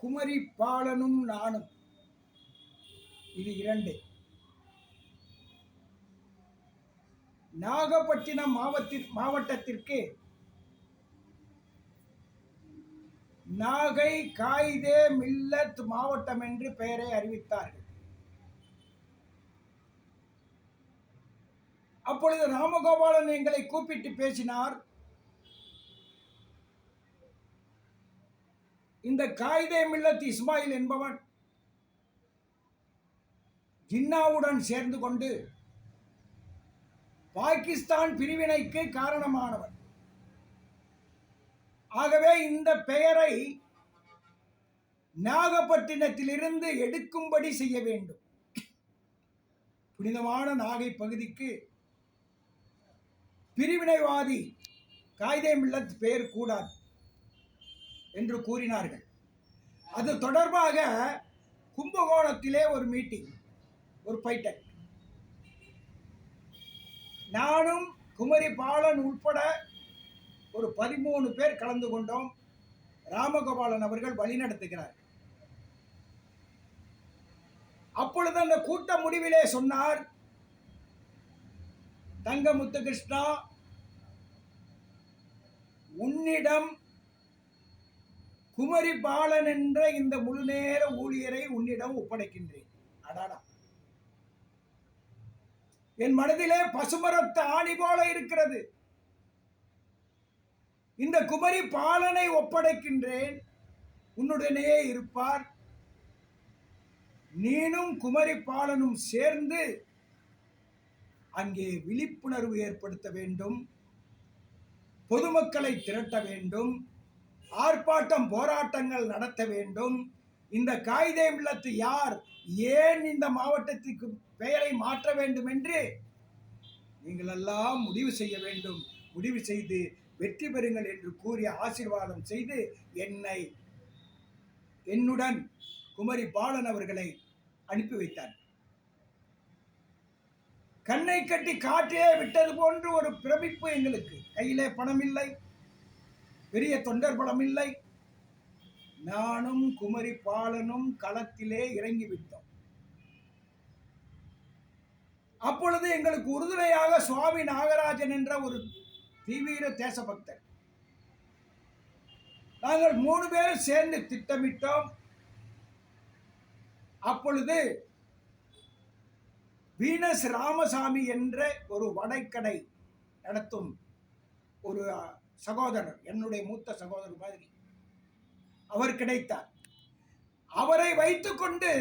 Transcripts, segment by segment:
குமரி பாலனும் நானும், இது 2. நாகப்பட்டினம் மாவட்டத்திற்கு நாகை காயிதே மில்லத் மாவட்டம் என்று பெயரை அறிவித்தார்கள். அப்பொழுது ராமகோபாலன் எங்களை கூப்பிட்டு பேசினார். இந்த காயிதே மில்லத் இஸ்மாயில் என்பவன் ஜின்னாவுடன் சேர்ந்து கொண்டு பாகிஸ்தான் பிரிவினைக்கு காரணமானவன். ஆகவே இந்த பெயரை நாகப்பட்டினத்திலிருந்து எடுக்கும்படி செய்ய வேண்டும். புனிதமான நாகை பகுதிக்கு பிரிவினைவாதி காயிதே மில்லத் பெயர் கூடாது என்று கூறினார்கள். அது தொடர்பாக கும்பகோணத்திலே ஒரு மீட்டிங், ஒரு பைட்டக். நானும் குமரி பாலன் உட்பட ஒரு 13 பேர் கலந்து கொண்டோம். ராமகோபாலன் அவர்கள் வழிநடத்துகிறார். அப்பொழுது அந்த கூட்ட முடிவிலே சொன்னார், தங்க முத்துகிருஷ்ணா, உன்னிடம் குமரி பாலன் என்ற இந்த முழுநேர ஊழியரை உன்னிடம் ஒப்படைக்கின்றேன். அடாடா, என் மனதிலே பசுமரத்த ஆணி போல இருக்கிறது. இந்த குமரி பாலனை ஒப்படைக்கின்றேன், உன்னுடனே இருப்பார். நீனும் குமரி பாலனும் சேர்ந்து அங்கே விழிப்புணர்வு ஏற்படுத்த வேண்டும், பொதுமக்களை திரட்ட வேண்டும், ஆர்ப்பாட்டம் போராட்டங்கள் நடத்த வேண்டும். இந்த காயிதே மில்லத் யார், ஏன் இந்த மாவட்டத்திற்கு பெயரை மாற்ற வேண்டும் என்று நீங்கள் எல்லாம் முடிவு செய்ய வேண்டும். முடிவு செய்து வெற்றி பெறுங்கள் என்று கூறி ஆசீர்வாதம் செய்து என்னுடன் குமரி பாலன் அவர்களை அனுப்பி வைத்தார். கண்ணை கட்டி காற்றிலே விட்டது போன்று ஒரு பிரமிப்பு எங்களுக்கு. கையிலே பணம் இல்லை, பெரிய தொண்டர் பலம் இல்லை. நானும் குமரி பாலனும் களத்திலே இறங்கிவிட்டோம். அப்பொழுது எங்களுக்கு உறுதுணையாக சுவாமி நாகராஜன் என்ற ஒரு தீவிர தேசபக்தர். நாங்கள் 3 பேரும் சேர்ந்து திட்டமிட்டோம். அப்பொழுது வீனஸ் ராமசாமி என்ற ஒரு வடைக்கடை நடத்தும் ஒரு சகோதரர், என்னுடைய மூத்த சகோதரர் மாதிரி அவர் கிடைத்தார். அவரை வைத்துக்கொண்டு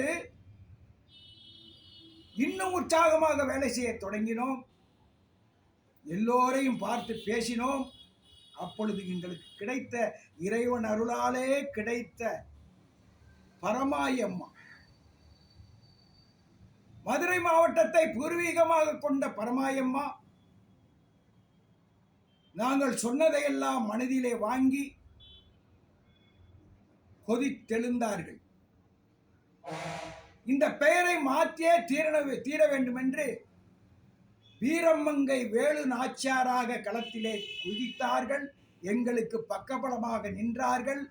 இன்னும் உற்சாகமாக வேலை செய்ய தொடங்கினோம். எல்லோரையும் பார்த்து பேசினோம். அப்பொழுது எங்களுக்கு கிடைத்த, இறைவன் அருளாலே கிடைத்த பரமாயம்மா, மதுரை மாவட்டத்தை பூர்வீகமாக கொண்ட பரமாயம்மா, நாங்கள் சொன்னதையெல்லாம் மனதிலே வாங்கி கொதித்தெழுந்தார்கள். இந்த பெயரை மாற்றியே தீர வேண்டும் என்று வீரமங்கை வேலு நாச்சியாராக களத்திலே குதித்தார்கள். எங்களுக்கு பக்கபலமாக நின்றார்கள்.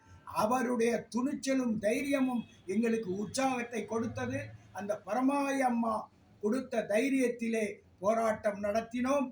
அவருடைய துணிச்சலும் தைரியமும் எங்களுக்கு உற்சாகத்தை கொடுத்தது. அந்த பரமாயம்மா கொடுத்த தைரியத்திலே போராட்டம் நடத்தினோம்.